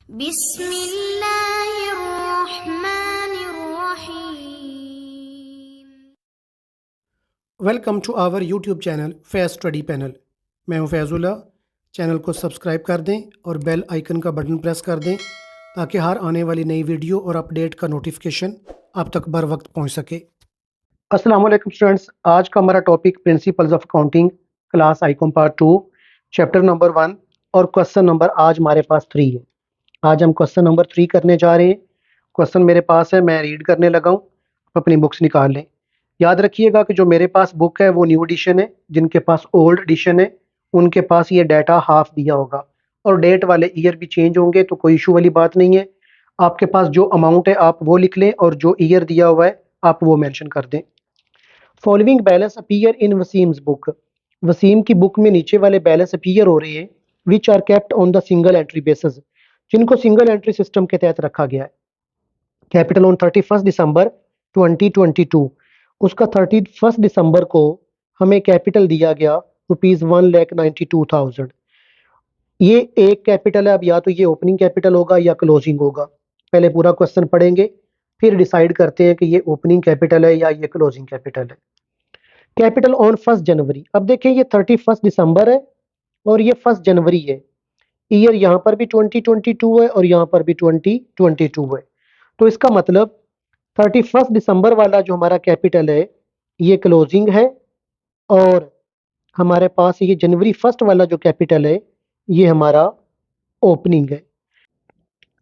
बिस्मिल्लाहिर्रहमानिर्रहीम। Welcome to our YouTube channel Faiz study panel. मैं हूं फैज़ुल्ला। चैनल को सब्सक्राइब कर दें और बेल आइकन का बटन प्रेस कर दें ताकि हर आने वाली नई वीडियो और अपडेट का नोटिफिकेशन आप तक बर वक्त पहुंच सके। अस्सलाम वालेकुम स्टूडेंट्स, आज का हमारा topic principles of accounting class icon part 2 chapter number 1 और क्वेश्चन नंबर आज हमारे पास 3 है। आज हम क्वेश्चन नंबर 3 करने जा रहे हैं। क्वेश्चन मेरे पास है, मैं रीड करने लगा हूँ, अपनी बुक्स निकाल लें। याद रखिएगा कि जो मेरे पास बुक है वो न्यू एडिशन है, जिनके पास ओल्ड एडिशन है उनके पास ये डाटा हाफ दिया होगा और डेट वाले ईयर भी चेंज होंगे, तो कोई इशू वाली बात नहीं है। आपके पास जो अमाउंट है आप वो लिख लें और जो ईयर दिया हुआ है आप वो मेंशन कर दें। Following balance appear in Waseem's book. Waseem की बुक में नीचे वाले बैलेंस अपीयर हो रहे हैं which are kept on the single entry basis, जिनको सिंगल एंट्री सिस्टम के तहत रखा गया है। कैपिटल ऑन 31 दिसंबर 2022, उसका 31 दिसंबर को हमें कैपिटल दिया गया ₹1,92,000। ये एक कैपिटल है। अब या तो ये ओपनिंग कैपिटल होगा या क्लोजिंग होगा। पहले पूरा क्वेश्चन पढ़ेंगे फिर डिसाइड करते हैं कि ये ओपनिंग कैपिटल है या ये क्लोजिंग कैपिटल है। कैपिटल ऑन 1 जनवरी। अब देखें ये 31 दिसंबर है और ये 1 जनवरी है। ईयर यहाँ पर भी 2022 है और यहाँ पर भी 2022 है। तो इसका मतलब 31 दिसंबर वाला जो हमारा कैपिटल है ये क्लोजिंग है और हमारे पास ये जनवरी 1 वाला जो कैपिटल है ये हमारा ओपनिंग है।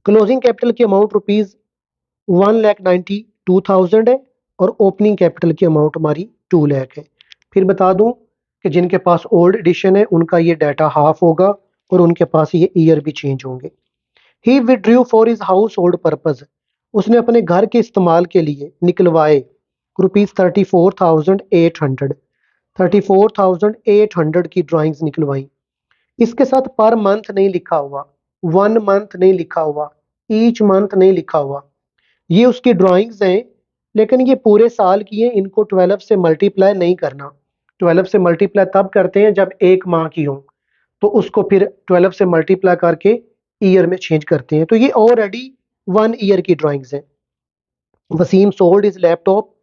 क्लोजिंग कैपिटल की अमाउंट ₹1,92,000 है और ओपनिंग कैपिटल की अमाउंट हमारी 2 लाख है। फिर बता दूं कि जिनके पास ओल्ड एडिशन है उनका ये डाटा हाफ होगा और उनके पास ये ईयर भी चेंज होंगे। ही withdrew for his house hold purpose, उसने अपने घर के इस्तेमाल के लिए निकलवाए ₹34,800। 34,800 की ड्राइंग्स निकलवाई। इसके साथ पर मंथ नहीं लिखा हुआ, 1 मंथ नहीं लिखा हुआ, ईच मंथ नहीं लिखा हुआ। ये उसकी ड्राइंग्स हैं लेकिन ये पूरे साल की हैं। इनको 12 से मल्टीप्लाई नहीं करना। 12 से मल्टीप्लाई तब करते हैं जब एक माह की हो, तो उसको फिर 12 से मल्टीप्लाई करके ईयर में चेंज करते हैं। तो ये ऑलरेडी 1 ईयर की ड्राइंग्स हैं। Waseem sold his laptop,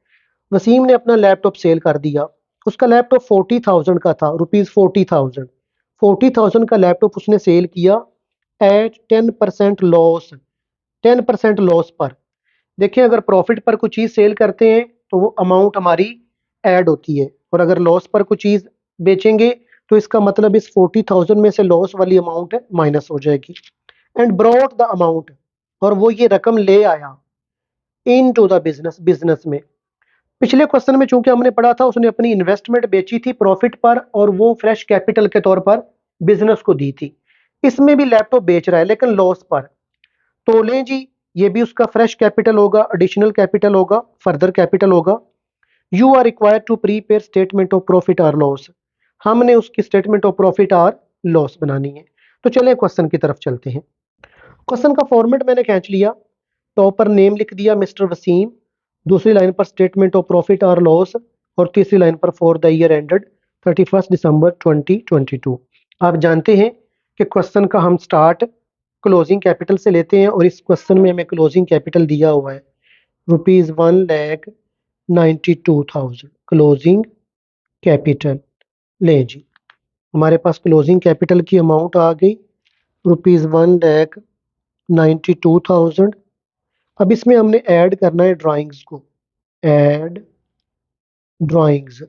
Waseem ने अपना लैपटॉप सेल कर दिया। उसका लैपटॉप 40,000 का था, ₹40,000। 40,000 का लैपटॉप उसने सेल किया एट 10% लॉस, 10% लॉस पर। देखिए अगर प्रॉफिट पर कोई चीज़ सेल करते हैं तो वो अमाउंट हमारी ऐड होती है और अगर लॉस पर कोई चीज़ बेचेंगे तो इसका मतलब इस 40,000 में से लॉस वाली अमाउंट माइनस हो जाएगी। एंड ब्रॉट द अमाउंट, और वो ये रकम ले आया इन टू द बिजनेस, बिजनेस में। पिछले क्वेश्चन में चूंकि हमने पढ़ा था उसने अपनी इन्वेस्टमेंट बेची थी प्रॉफिट पर और वो फ्रेश कैपिटल के तौर पर बिजनेस को दी थी। इसमें भी लैपटॉप बेच रहा है लेकिन लॉस पर। तो लें जी, ये भी उसका फ्रेश कैपिटल होगा, एडिशनल कैपिटल होगा, फर्दर कैपिटल होगा। You are required to prepare statement of profit और लॉस, हमने उसकी स्टेटमेंट ऑफ प्रॉफिट और लॉस बनानी है। तो चलें क्वेश्चन की तरफ चलते हैं। क्वेश्चन का फॉर्मेट मैंने खींच लिया। टॉप पर नेम लिख दिया मिस्टर वसीम, दूसरी लाइन पर स्टेटमेंट ऑफ प्रॉफिट और लॉस और तीसरी लाइन पर फॉर द ईयर एंडेड 31 दिसंबर 2022। आप जानते हैं कि क्वेश्चन का हम स्टार्ट क्लोजिंग कैपिटल से लेते हैं और इस क्वेश्चन में हमें क्लोजिंग कैपिटल दिया हुआ है ₹1,92,000 क्लोजिंग कैपिटल। लें जी, हमारे पास क्लोजिंग कैपिटल की अमाउंट आ गई ₹1,92,000। अब इसमें हमने ऐड करना है ड्राइंग्स को, ऐड ड्राइंग्स।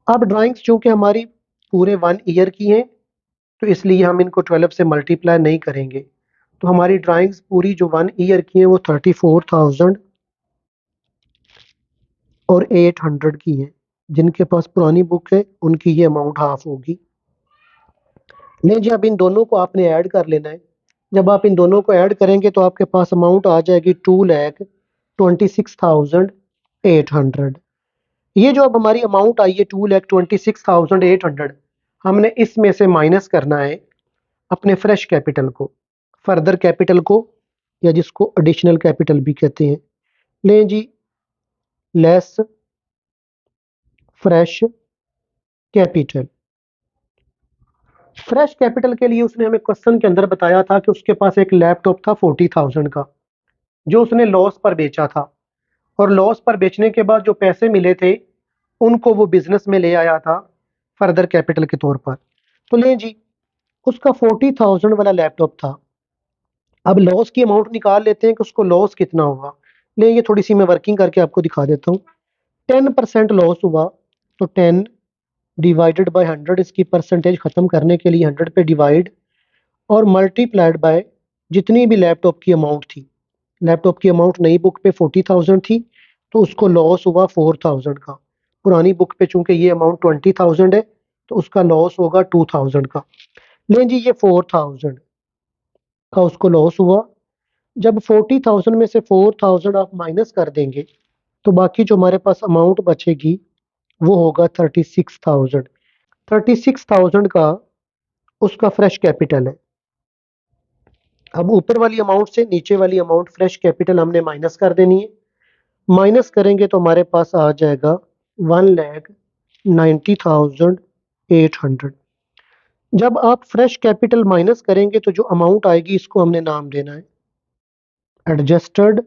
अब ड्राइंग्स चूंकि हमारी पूरे 1 ईयर की हैं तो इसलिए हम इनको 12 से मल्टीप्लाई नहीं करेंगे। तो हमारी ड्राइंग्स पूरी जो 1 ईयर की हैं वो 34,000 और 800 की हैं। जिनके पास पुरानी बुक है उनकी ये अमाउंट हाफ होगी। नहीं जी, अब इन दोनों को आपने ऐड कर लेना है। जब आप इन दोनों को ऐड करेंगे तो आपके पास अमाउंट आ जाएगी 2,26,800। ये जो अब हमारी अमाउंट आई है 2,26,800, हमने इसमें से माइनस करना है अपने फ्रेश कैपिटल को, फर्दर कैपिटल को, या जिसको एडिशनल कैपिटल भी कहते हैं। लें जी, less fresh capital. Fresh capital के लिए उसने हमें क्वेश्चन के अंदर बताया था कि उसके पास एक लैपटॉप था 40,000 का, जो उसने लॉस पर बेचा था, और लॉस पर बेचने के बाद जो पैसे मिले थे उनको वो बिजनेस में ले आया था फर्दर कैपिटल के तौर पर। तो लें जी, उसका 40,000 वाला लैपटॉप था। अब लॉस की अमाउंट निकाल लेते हैं कि उसको लॉस कितना होगा। ले, ये थोड़ी सी मैं वर्किंग करके आपको दिखा देता हूँ। 10% लॉस हुआ, तो 10 डिवाइडेड बाय 100, इसकी परसेंटेज खत्म करने के लिए 100 पे डिवाइड और मल्टीप्लाइड बाय जितनी भी लैपटॉप की अमाउंट थी। लैपटॉप की अमाउंट नई बुक पे 40,000 थी, तो उसको लॉस हुआ 4,000 का। पुरानी बुक पे चूंकि ये अमाउंट 20,000 है, तो उसका लॉस होगा 2,000 का। लें जी, ये 4,000 का उसको लॉस हुआ। जब 40,000 में से 4,000 आप माइनस कर देंगे, तो बाकी जो हमारे पास अमाउंट बचेगी वो होगा 36,000। 36,000 का उसका फ्रेश कैपिटल है। अब ऊपर वाली अमाउंट से नीचे वाली अमाउंट फ्रेश कैपिटल हमने माइनस कर देनी है। माइनस करेंगे तो हमारे पास आ जाएगा 1,90,800। जब आप फ्रेश कैपिटल माइनस करेंगे तो जो अमाउंट आएगी इसको हमने नाम देना है एडजस्टेड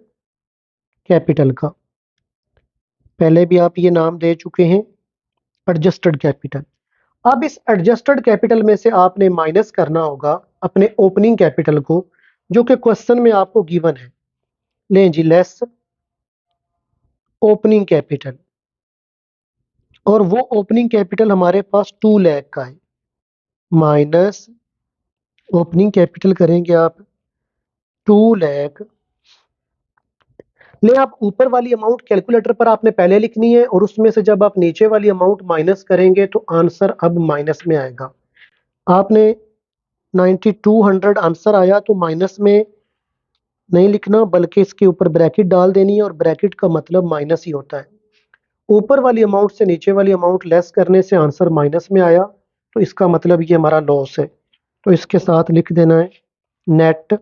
कैपिटल का। पहले भी आप ये नाम दे चुके हैं एडजस्टेड कैपिटल। अब इस एडजस्टेड कैपिटल में से आपने माइनस करना होगा अपने ओपनिंग कैपिटल को, जो कि क्वेश्चन में आपको गिवन है। लें जी, लेस ओपनिंग कैपिटल, और वो ओपनिंग कैपिटल हमारे पास 2 लाख का है, माइनस ओपनिंग कैपिटल करेंगे आप 2 लाख। ले, आप ऊपर वाली अमाउंट कैलकुलेटर पर आपने पहले लिखनी है, और उसमें से जब आप नीचे वाली अमाउंट माइनस करेंगे तो आंसर अब माइनस में आएगा। आपने 9200 आंसर आया तो माइनस में नहीं लिखना, बल्कि इसके ऊपर ब्रैकेट डाल देनी है, और ब्रैकेट का मतलब माइनस ही होता है। ऊपर वाली अमाउंट से नीचे वाली अमाउंट लेस करने से आंसर माइनस में आया, तो इसका मतलब ये हमारा लॉस है। तो इसके साथ लिख देना है net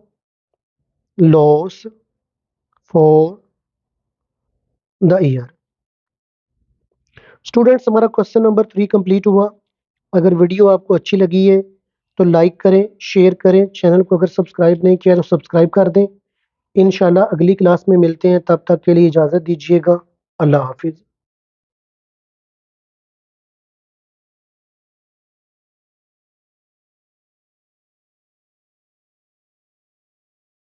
loss for the year. Students, हमारा क्वेश्चन नंबर 3 कंप्लीट हुआ। अगर वीडियो आपको अच्छी लगी है तो लाइक करें, शेयर करें, चैनल को अगर सब्सक्राइब नहीं किया तो सब्सक्राइब कर दें। इंशाल्लाह अगली क्लास में मिलते हैं, तब तक के लिए इजाज़त दीजिएगा। अल्लाह हाफिज़।